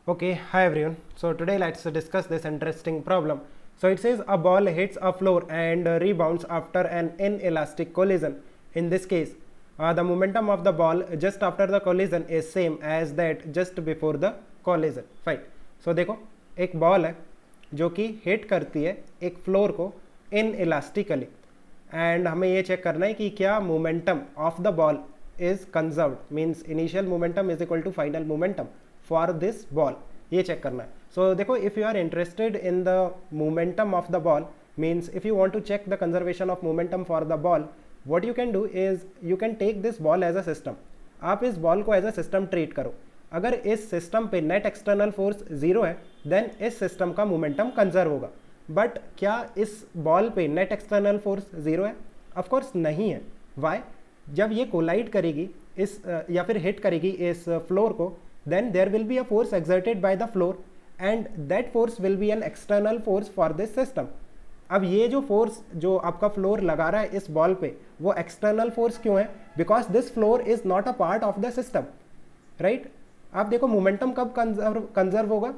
Okay, hi everyone. So today let's discuss this interesting problem. So it says a ball hits a floor and rebounds after an inelastic collision. In this case, the momentum of the ball just after the collision is same as that just before the collision. Fine. So देखो एक ball है जो कि hit करती है एक floor को इनइलास्टिकली and हमें ये चेक करना है कि क्या momentum of the ball is conserved means initial momentum is equal to final momentum for this ball ये चेक करना है. सो देखो if you are interested in the momentum of the ball means if you want to check the conservation of momentum for the ball what you can do is you can take this ball as a system. आप इस ball को as a system treat करो. अगर इस system पे net external force zero है then इस system का मोमेंटम कंजर्व होगा. बट क्या इस बॉल पे नेट एक्सटर्नल फोर्स जीरो है? ऑफकोर्स नहीं है. वाई? जब ये कोलाइड करेगी इस या फिर हिट करेगी इस फ्लोर को then there will be a force exerted by the floor and that force will be an external force for this system. अब ये जो फोर्स जो आपका फ्लोर लगा रहा है इस बॉल पे वो एक्सटर्नल फोर्स क्यों है? Because this floor is not a part of the system. Right? आप देखो मोमेंटम कब कंजर्व होगा?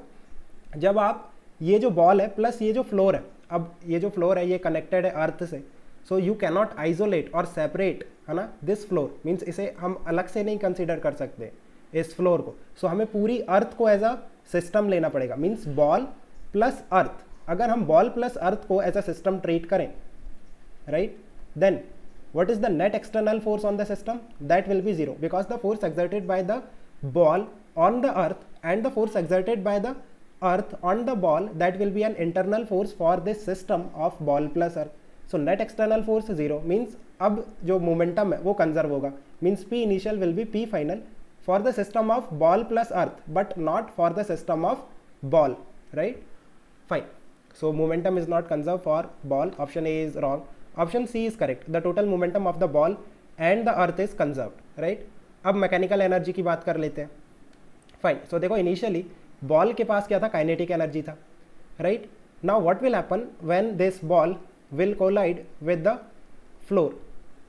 जब आप ये जो बॉल है प्लस ये जो फ्लोर है, अब ये जो फ्लोर है ये कनेक्टेड है अर्थ से, सो यू कैनॉट आइसोलेट और सेपरेट, है ना, दिस फ्लोर मीन्स इसे हम अलग से नहीं कंसिडर कर सकते इस फ्लोर को. सो हमें पूरी अर्थ को एज अ सिस्टम लेना पड़ेगा मीन्स बॉल प्लस अर्थ. अगर हम बॉल प्लस अर्थ को एज अ सिस्टम ट्रीट करें, right, then what is the net external force on the system? That will be zero because the force exerted by the ball on the earth and the force exerted by the earth on the ball, that will be an internal force for this system of ball plus earth. So net external force zero means अब जो momentum है वो conserve होगा means P initial will be P final for the system of ball plus earth but not for the system of ball, right? Fine. So momentum is not conserved for ball. Option A is wrong. Option C is correct. The total momentum of the ball and the earth is conserved, right? अब mechanical energy की बात कर लेते हैं. Fine. सो देखो initially ball के पास क्या था? काइनेटिक एनर्जी था, right? Now what will happen when this ball will collide with the floor?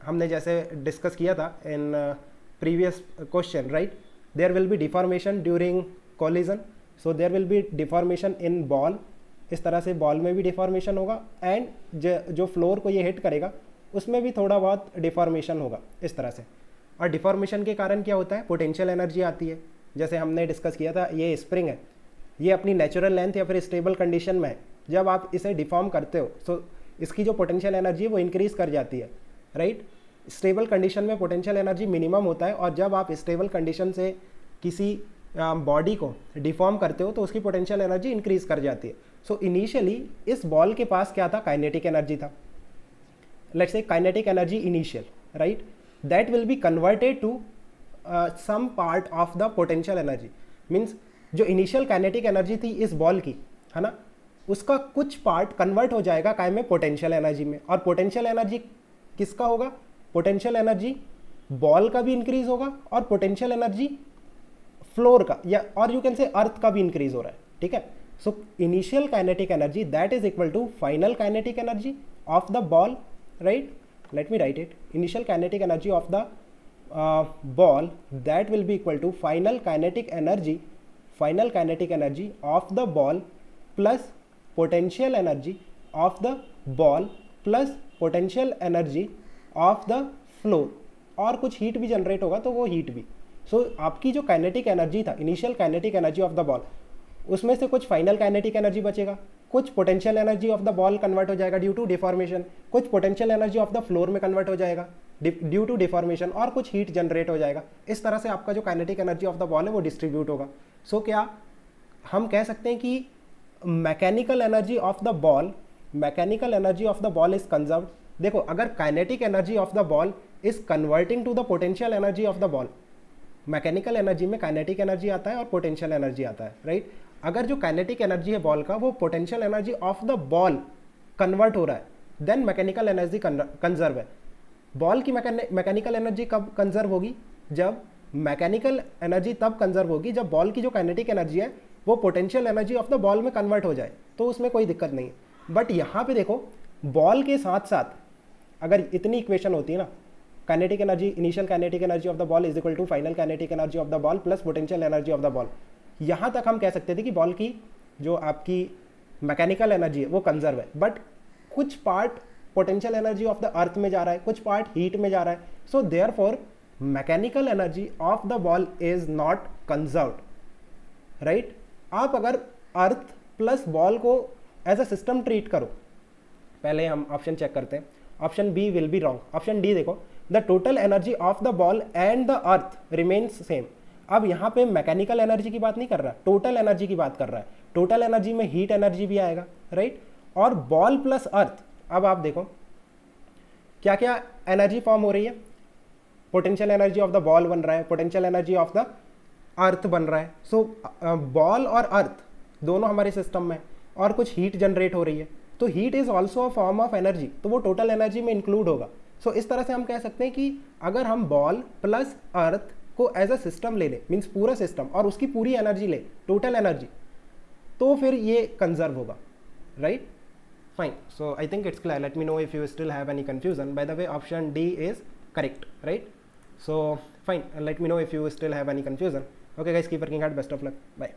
हमने जैसे डिस्कस किया था in previous question, right? There will be deformation during collision. So there will be deformation in ball. इस तरह से ball में भी deformation होगा एंड जो फ्लोर को ये हिट करेगा उसमें भी थोड़ा बहुत डिफॉर्मेशन होगा इस तरह से. और डिफॉर्मेशन के कारण क्या होता है? पोटेंशियल एनर्जी आती है. जैसे हमने डिस्कस किया था ये स्प्रिंग है, ये अपनी नेचुरल लेंथ या फिर स्टेबल कंडीशन में है. जब आप इसे डिफॉर्म करते हो सो इसकी जो पोटेंशियल एनर्जी है वो इंक्रीज़ कर जाती है, राइट? स्टेबल कंडीशन में पोटेंशियल एनर्जी मिनिमम होता है और जब आप स्टेबल कंडीशन से किसी बॉडी को डिफॉर्म करते हो तो उसकी पोटेंशियल एनर्जी इंक्रीज कर जाती है. सो इनिशियली इस बॉल के पास क्या था? काइनेटिक एनर्जी था. Let's say kinetic energy initial, right? That will be converted to some part of the potential energy. Means जो इनिशियल काइनेटिक एनर्जी थी इस बॉल की, है ना, उसका कुछ पार्ट कन्वर्ट हो जाएगा काय में? पोटेंशियल एनर्जी में. और पोटेंशियल एनर्जी किसका होगा? पोटेंशियल एनर्जी बॉल का भी इंक्रीज होगा और पोटेंशियल एनर्जी फ्लोर का या और यू कैन से अर्थ का भी इंक्रीज हो रहा है, ठीक है? So initial kinetic energy that is equal to final kinetic energy of the ball, right? Let me write it. Initial kinetic energy of the ball that will be equal to final kinetic energy of the ball plus potential energy of the ball plus potential energy of the floor. और कुछ heat भी generate होगा तो वो heat भी. सो आपकी जो kinetic energy था, initial kinetic energy of the ball, उसमें से कुछ फाइनल काइनेटिक एनर्जी बचेगा, कुछ potential energy of the ball convert हो जाएगा ड्यू टू डिफॉर्मेशन, कुछ potential energy of the floor में कन्वर्ट हो जाएगा ड्यू टू डिफॉर्मेशन और कुछ हीट जनरेट हो जाएगा. इस तरह से आपका जो kinetic energy of the ball है वो डिस्ट्रीब्यूट होगा. सो क्या हम कह सकते हैं कि mechanical energy of the ball is conserved? देखो अगर kinetic energy of the ball is converting to the potential energy of the ball, mechanical energy में काइनेटिक एनर्जी आता है और पोटेंशियल एनर्जी आता है, राइट? अगर जो काइनेटिक एनर्जी है बॉल का वो potential energy of the ball convert हो रहा है देन मैकेनिकल एनर्जी कंजर्व है. बॉल की मैकेनिकल एनर्जी कब कंजर्व होगी? जब मैकेनिकल एनर्जी तब कंजर्व होगी जब बॉल की जो काइनेटिक एनर्जी है वो potential energy of the ball में कन्वर्ट हो जाए, तो उसमें कोई दिक्कत नहीं है. बट यहाँ पे देखो बॉल के साथ साथ अगर इतनी इक्वेशन होती है ना, kinetic energy, initial kinetic energy of the ball is equal to final kinetic energy of the ball plus potential energy of the ball. यहाँ तक हम कह सकते थे कि बॉल की जो आपकी मैकेनिकल एनर्जी है वो कंजर्व है, बट कुछ part potential energy of the earth में जा रहा है, कुछ पार्ट हीट में जा रहा है, so therefore mechanical energy of the ball is not conserved, right. आप अगर अर्थ प्लस बॉल को एज अ सिस्टम ट्रीट करो, पहले हम ऑप्शन चेक करते हैं, option B will be wrong. Option D देखो, the total energy of the ball and the earth remains same. अब यहाँ पे मैकेनिकल एनर्जी की बात नहीं कर रहा, टोटल एनर्जी की बात कर रहा है। टोटल एनर्जी में हीट एनर्जी भी आएगा, राइट। और बॉल प्लस अर्थ, अब आप देखो क्या क्या एनर्जी फॉर्म हो रही है, potential energy of the ball बन रहा है, potential energy of the earth बन रहा है। सो बॉल और अर्थ दोनों हमारे सिस्टम में, और कुछ हीट जनरेट हो रही है, तो heat is also a form of energy, तो वो टोटल एनर्जी में इंक्लूड होगा। सो इस तरह से हम कह सकते हैं कि अगर हम बॉल प्लस अर्थ को एज अ सिस्टम ले लें, मीन्स पूरा सिस्टम, और उसकी पूरी एनर्जी ले, टोटल एनर्जी, तो फिर ये कंजर्व होगा, right. Fine, so I think it's clear. Let me know if you still have any confusion. By the way, option D is correct, right. So fine, let me know if you still have any confusion. Okay guys, keep working hard, best of luck, bye.